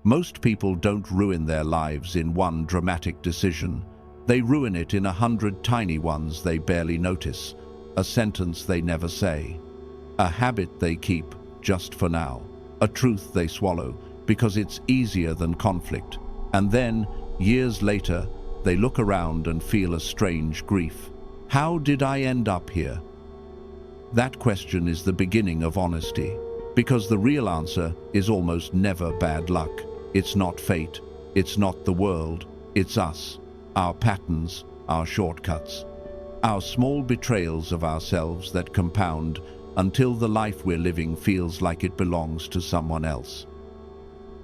Most people don't ruin their lives in one dramatic decision. They ruin it in 100 tiny ones they barely notice, a sentence they never say, a habit they keep just for now, a truth they swallow because it's easier than conflict. And then, years later, they look around and feel a strange grief. How did I end up here? That question is the beginning of honesty, because the real answer is almost never bad luck. It's not fate, it's not the world, it's us, our patterns, our shortcuts, our small betrayals of ourselves that compound until the life we're living feels like it belongs to someone else.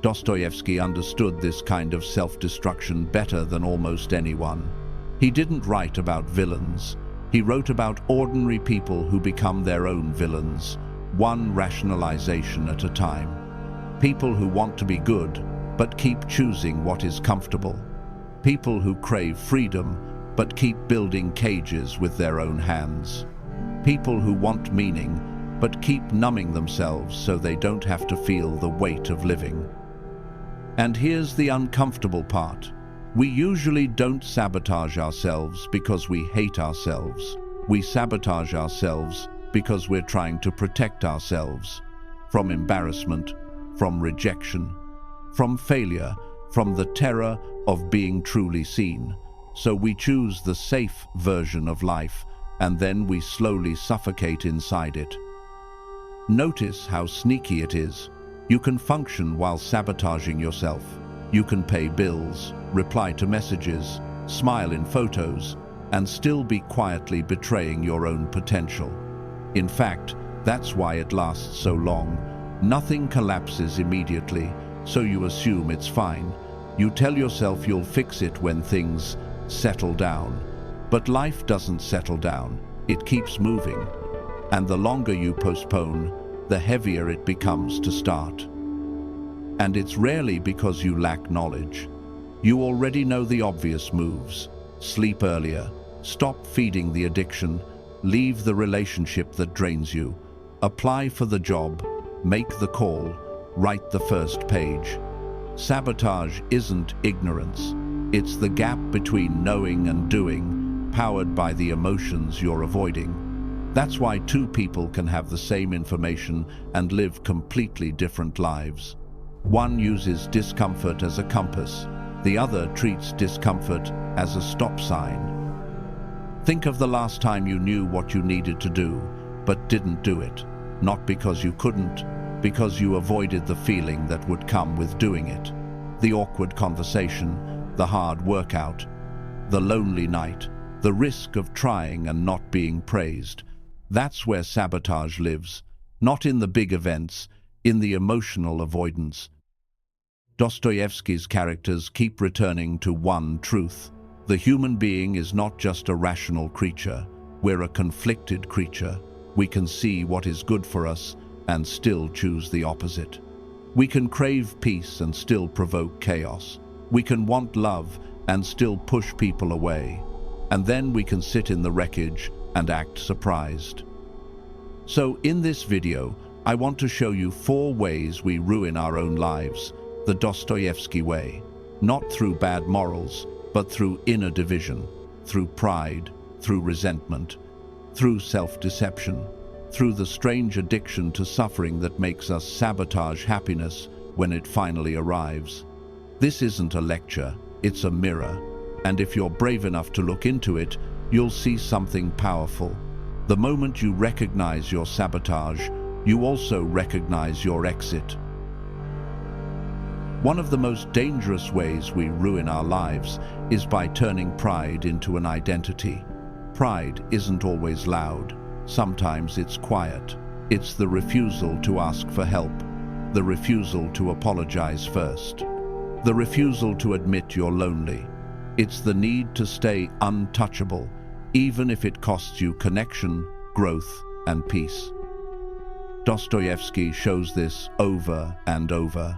Dostoevsky understood this kind of self-destruction better than almost anyone. He didn't write about villains. He wrote about ordinary people who become their own villains, one rationalization at a time. People who want to be good, but keep choosing what is comfortable. People who crave freedom, but keep building cages with their own hands. People who want meaning, but keep numbing themselves so they don't have to feel the weight of living. And here's the uncomfortable part. We usually don't sabotage ourselves because we hate ourselves. We sabotage ourselves because we're trying to protect ourselves from embarrassment, from rejection, from failure, from the terror of being truly seen. So we choose the safe version of life, and then we slowly suffocate inside it. Notice how sneaky it is. You can function while sabotaging yourself. You can pay bills, reply to messages, smile in photos, and still be quietly betraying your own potential. In fact, that's why it lasts so long. Nothing collapses immediately, so you assume it's fine. You tell yourself you'll fix it when things settle down. But life doesn't settle down, it keeps moving. And the longer you postpone, the heavier it becomes to start. And it's rarely because you lack knowledge. You already know the obvious moves. Sleep earlier, stop feeding the addiction, leave the relationship that drains you, apply for the job, make the call, write the first page. Sabotage isn't ignorance. It's the gap between knowing and doing, powered by the emotions you're avoiding. That's why two people can have the same information and live completely different lives. One uses discomfort as a compass. The other treats discomfort as a stop sign. Think of the last time you knew what you needed to do, but didn't do it. Not because you couldn't, because you avoided the feeling that would come with doing it. The awkward conversation, the hard workout, the lonely night, the risk of trying and not being praised. That's where sabotage lives, not in the big events, in the emotional avoidance. Dostoevsky's characters keep returning to one truth. The human being is not just a rational creature. We're a conflicted creature. We can see what is good for us and still choose the opposite. We can crave peace and still provoke chaos. We can want love and still push people away. And then we can sit in the wreckage and act surprised. So in this video, I want to show you 4 ways we ruin our own lives, the Dostoevsky way. Not through bad morals, but through inner division, through pride, through resentment, through self-deception, through the strange addiction to suffering that makes us sabotage happiness when it finally arrives. This isn't a lecture, it's a mirror. And if you're brave enough to look into it, you'll see something powerful. The moment you recognize your sabotage, you also recognize your exit. One of the most dangerous ways we ruin our lives is by turning pride into an identity. Pride isn't always loud. Sometimes it's quiet. It's the refusal to ask for help, the refusal to apologize first, the refusal to admit you're lonely. It's the need to stay untouchable, even if it costs you connection, growth, and peace. Dostoevsky shows this over and over.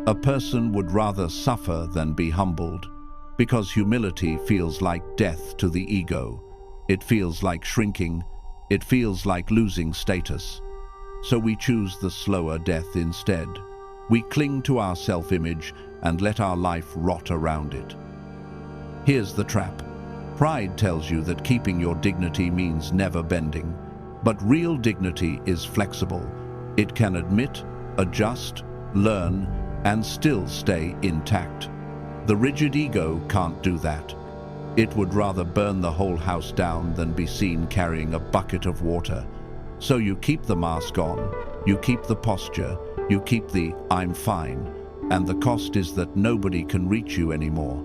A person would rather suffer than be humbled, because humility feels like death to the ego. It feels like shrinking. It feels like losing status. So we choose the slower death instead. We cling to our self-image and let our life rot around it. Here's the trap. Pride tells you that keeping your dignity means never bending. But real dignity is flexible. It can admit, adjust, learn, and still stay intact. The rigid ego can't do that. It would rather burn the whole house down than be seen carrying a bucket of water. So you keep the mask on, you keep the posture, you keep the "I'm fine," and the cost is that nobody can reach you anymore.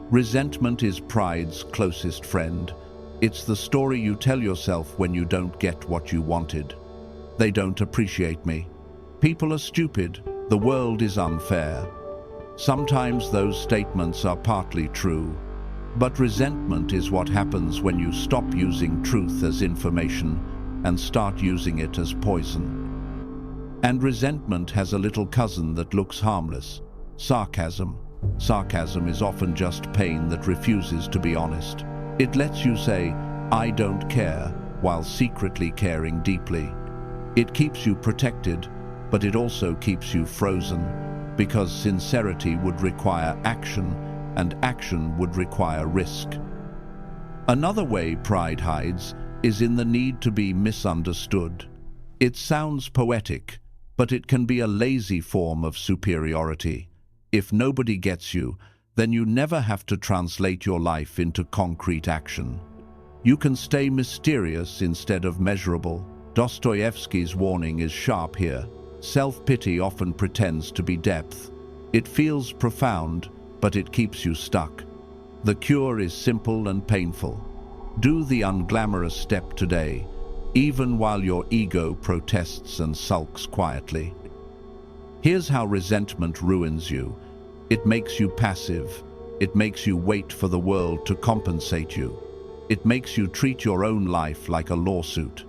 Resentment is pride's closest friend. It's the story you tell yourself when you don't get what you wanted. They don't appreciate me. People are stupid. The world is unfair. Sometimes those statements are partly true. But resentment is what happens when you stop using truth as information and start using it as poison. And resentment has a little cousin that looks harmless: sarcasm. Sarcasm is often just pain that refuses to be honest. It lets you say, "I don't care," while secretly caring deeply. It keeps you protected, but it also keeps you frozen, because sincerity would require action, and action would require risk. Another way pride hides is in the need to be misunderstood. It sounds poetic, but it can be a lazy form of superiority. If nobody gets you, then you never have to translate your life into concrete action. You can stay mysterious instead of measurable. Dostoevsky's warning is sharp here. Self-pity often pretends to be depth. It feels profound, but it keeps you stuck. The cure is simple and painful. Do the unglamorous step today, even while your ego protests and sulks quietly. Here's how resentment ruins you. It makes you passive. It makes you wait for the world to compensate you. It makes you treat your own life like a lawsuit.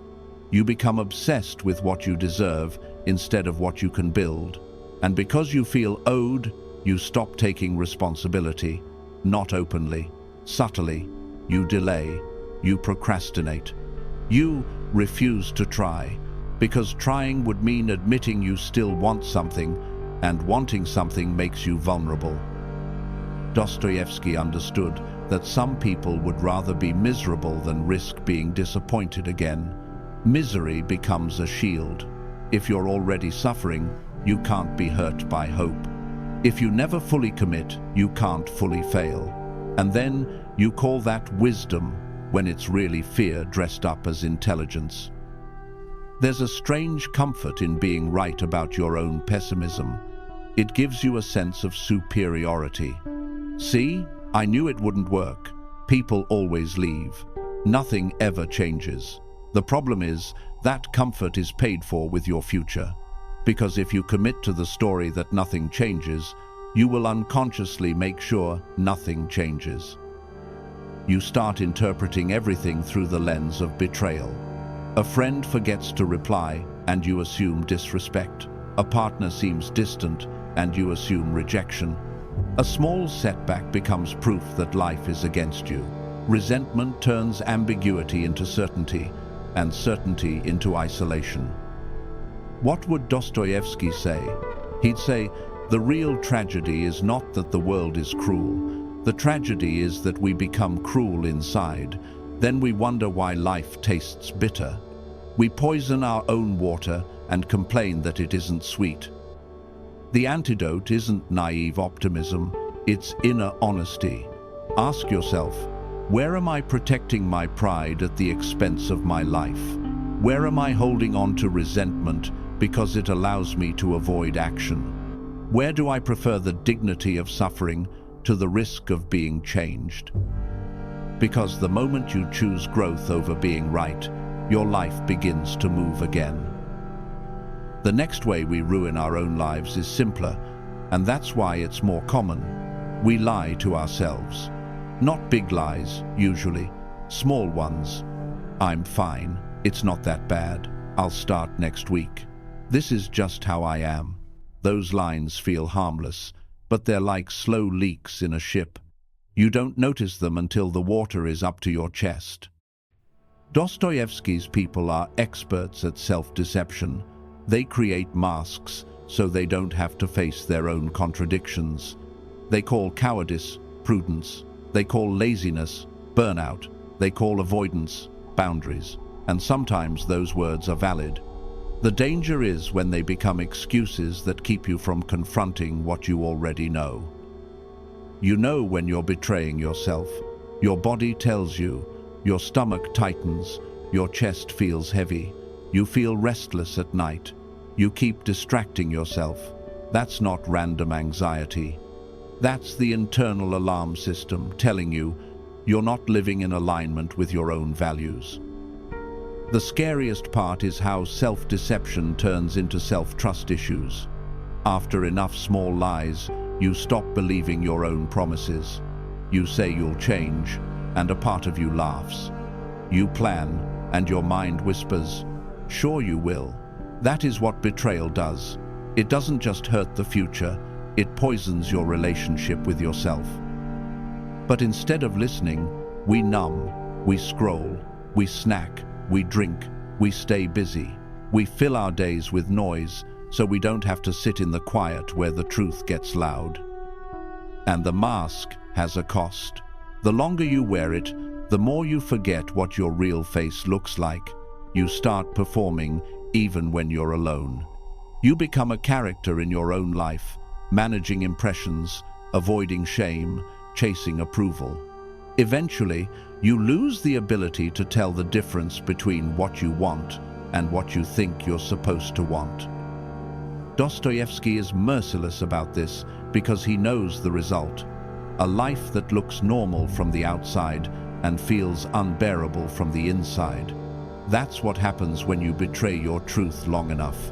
You become obsessed with what you deserve instead of what you can build. And because you feel owed, you stop taking responsibility. Not openly, subtly. You delay. You procrastinate. You refuse to try, because trying would mean admitting you still want something, and wanting something makes you vulnerable. Dostoevsky understood that some people would rather be miserable than risk being disappointed again. Misery becomes a shield. If you're already suffering, you can't be hurt by hope. If you never fully commit, you can't fully fail. And then you call that wisdom when it's really fear dressed up as intelligence. There's a strange comfort in being right about your own pessimism. It gives you a sense of superiority. See, I knew it wouldn't work. People always leave. Nothing ever changes. The problem is that comfort is paid for with your future. Because if you commit to the story that nothing changes, you will unconsciously make sure nothing changes. You start interpreting everything through the lens of betrayal. A friend forgets to reply, and you assume disrespect. A partner seems distant, and you assume rejection. A small setback becomes proof that life is against you. Resentment turns ambiguity into certainty, and certainty into isolation. What would Dostoevsky say? He'd say, the real tragedy is not that the world is cruel. The tragedy is that we become cruel inside. Then we wonder why life tastes bitter. We poison our own water and complain that it isn't sweet. The antidote isn't naive optimism, it's inner honesty. Ask yourself, where am I protecting my pride at the expense of my life? Where am I holding on to resentment because it allows me to avoid action? Where do I prefer the dignity of suffering to the risk of being changed? Because the moment you choose growth over being right, your life begins to move again. The next way we ruin our own lives is simpler, and that's why it's more common. We lie to ourselves. Not big lies, usually. Small ones. I'm fine. It's not that bad. I'll start next week. This is just how I am. Those lines feel harmless, but they're like slow leaks in a ship. You don't notice them until the water is up to your chest. Dostoevsky's people are experts at self-deception. They create masks, so they don't have to face their own contradictions. They call cowardice prudence. They call laziness burnout. They call avoidance boundaries. And sometimes those words are valid. The danger is when they become excuses that keep you from confronting what you already know. You know when you're betraying yourself. Your body tells you. Your stomach tightens. Your chest feels heavy. You feel restless at night. You keep distracting yourself. That's not random anxiety. That's the internal alarm system telling you you're not living in alignment with your own values. The scariest part is how self-deception turns into self-trust issues. After enough small lies, you stop believing your own promises. You say you'll change, and a part of you laughs. You plan, and your mind whispers, "Sure you will." That is what betrayal does. It doesn't just hurt the future, it poisons your relationship with yourself. But instead of listening, we numb, we scroll, we snack, we drink, we stay busy. We fill our days with noise, so we don't have to sit in the quiet where the truth gets loud. And the mask has a cost. The longer you wear it, the more you forget what your real face looks like. You start performing even when you're alone. You become a character in your own life, managing impressions, avoiding shame, chasing approval. Eventually, you lose the ability to tell the difference between what you want and what you think you're supposed to want. Dostoevsky is merciless about this because he knows the result. A life that looks normal from the outside and feels unbearable from the inside. That's what happens when you betray your truth long enough.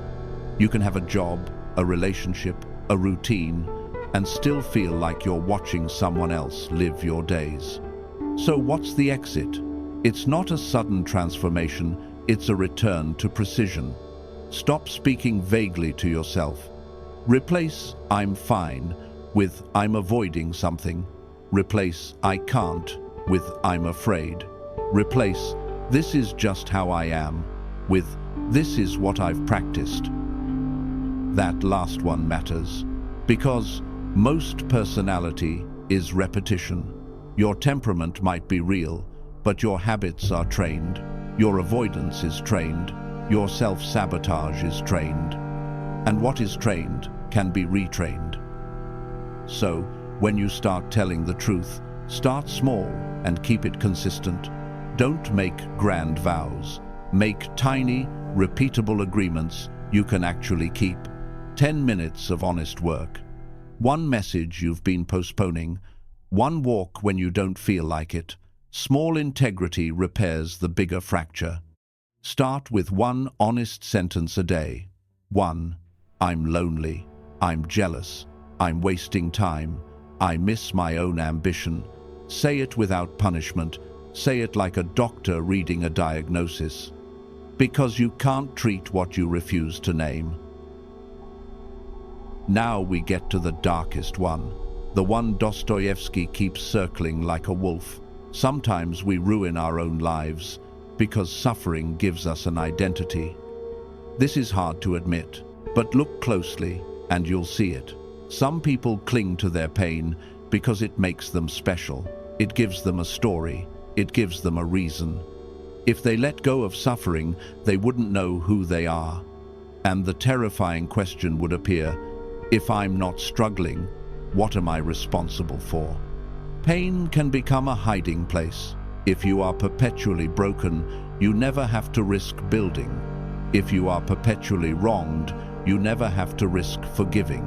You can have a job, a relationship, a routine, and still feel like you're watching someone else live your days. So what's the exit? It's not a sudden transformation, it's a return to precision. Stop speaking vaguely to yourself. Replace "I'm fine" with "I'm avoiding something." Replace "I can't" with "I'm afraid." Replace "This is just how I am" with "This is what I've practiced." That last one matters, because most personality is repetition. Your temperament might be real, but your habits are trained. Your avoidance is trained. Your self-sabotage is trained. And what is trained can be retrained. So, when you start telling the truth, start small and keep it consistent. Don't make grand vows. Make tiny, repeatable agreements you can actually keep. 10 minutes of honest work. One message you've been postponing. One walk when you don't feel like it. Small integrity repairs the bigger fracture. Start with one honest sentence a day. 1. I'm lonely. I'm jealous. I'm wasting time. I miss my own ambition. Say it without punishment. Say it like a doctor reading a diagnosis. Because you can't treat what you refuse to name. Now we get to the darkest one. The one Dostoevsky keeps circling like a wolf. Sometimes we ruin our own lives because suffering gives us an identity. This is hard to admit, but look closely and you'll see it. Some people cling to their pain because it makes them special. It gives them a story. It gives them a reason. If they let go of suffering, they wouldn't know who they are. And the terrifying question would appear, if I'm not struggling, what am I responsible for? Pain can become a hiding place. If you are perpetually broken, you never have to risk building. If you are perpetually wronged, you never have to risk forgiving.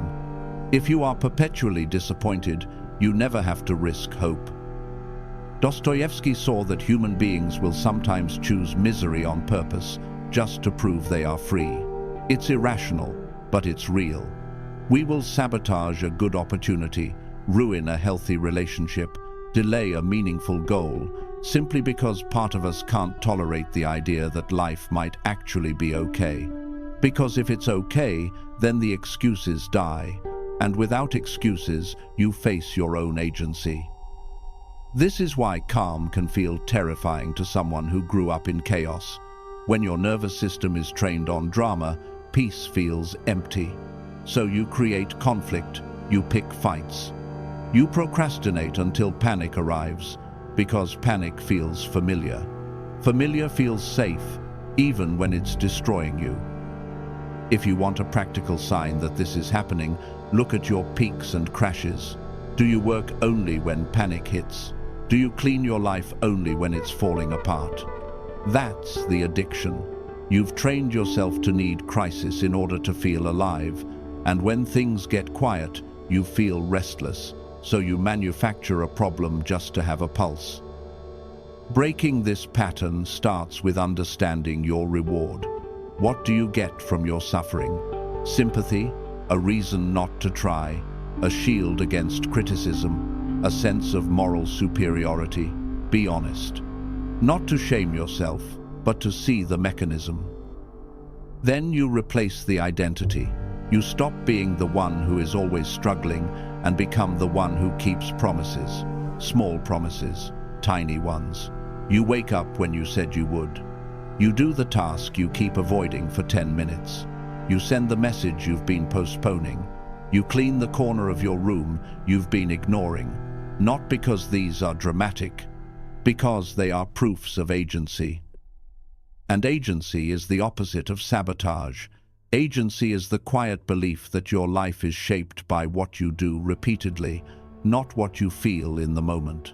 If you are perpetually disappointed, you never have to risk hope. Dostoevsky saw that human beings will sometimes choose misery on purpose just to prove they are free. It's irrational, but it's real. We will sabotage a good opportunity, ruin a healthy relationship, delay a meaningful goal, simply because part of us can't tolerate the idea that life might actually be okay. Because if it's okay, then the excuses die, and without excuses, you face your own agency. This is why calm can feel terrifying to someone who grew up in chaos. When your nervous system is trained on drama, peace feels empty. So you create conflict, you pick fights. You procrastinate until panic arrives, because panic feels familiar. Familiar feels safe, even when it's destroying you. If you want a practical sign that this is happening, look at your peaks and crashes. Do you work only when panic hits? Do you clean your life only when it's falling apart? That's the addiction. You've trained yourself to need crisis in order to feel alive, and when things get quiet, you feel restless, so you manufacture a problem just to have a pulse. Breaking this pattern starts with understanding your reward. What do you get from your suffering? Sympathy, a reason not to try, a shield against criticism, a sense of moral superiority. Be honest. Not to shame yourself, but to see the mechanism. Then you replace the identity. You stop being the one who is always struggling and become the one who keeps promises. Small promises, tiny ones. You wake up when you said you would. You do the task you keep avoiding for 10 minutes. You send the message you've been postponing. You clean the corner of your room you've been ignoring. Not because these are dramatic, because they are proofs of agency. And agency is the opposite of sabotage. Agency is the quiet belief that your life is shaped by what you do repeatedly, not what you feel in the moment.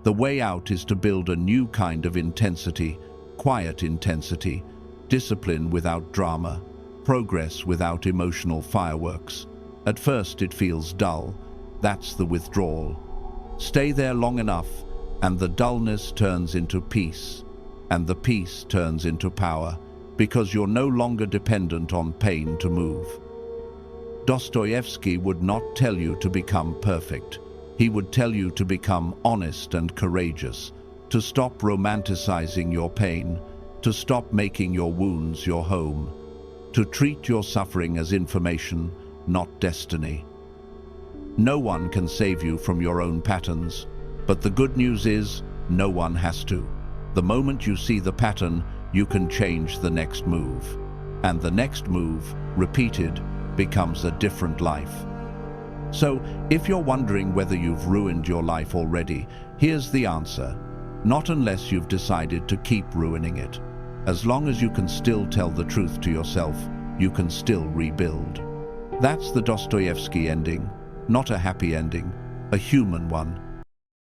The way out is to build a new kind of intensity, quiet intensity, discipline without drama, progress without emotional fireworks. At first it feels dull. That's the withdrawal. Stay there long enough, and the dullness turns into peace, and the peace turns into power, because you're no longer dependent on pain to move. Dostoevsky would not tell you to become perfect. He would tell you to become honest and courageous, to stop romanticizing your pain, to stop making your wounds your home, to treat your suffering as information, not destiny. No one can save you from your own patterns, but the good news is, no one has to. The moment you see the pattern, you can change the next move. And the next move, repeated, becomes a different life. So, if you're wondering whether you've ruined your life already, here's the answer. Not unless you've decided to keep ruining it. As long as you can still tell the truth to yourself, you can still rebuild. That's the Dostoevsky ending. Not a happy ending, a human one.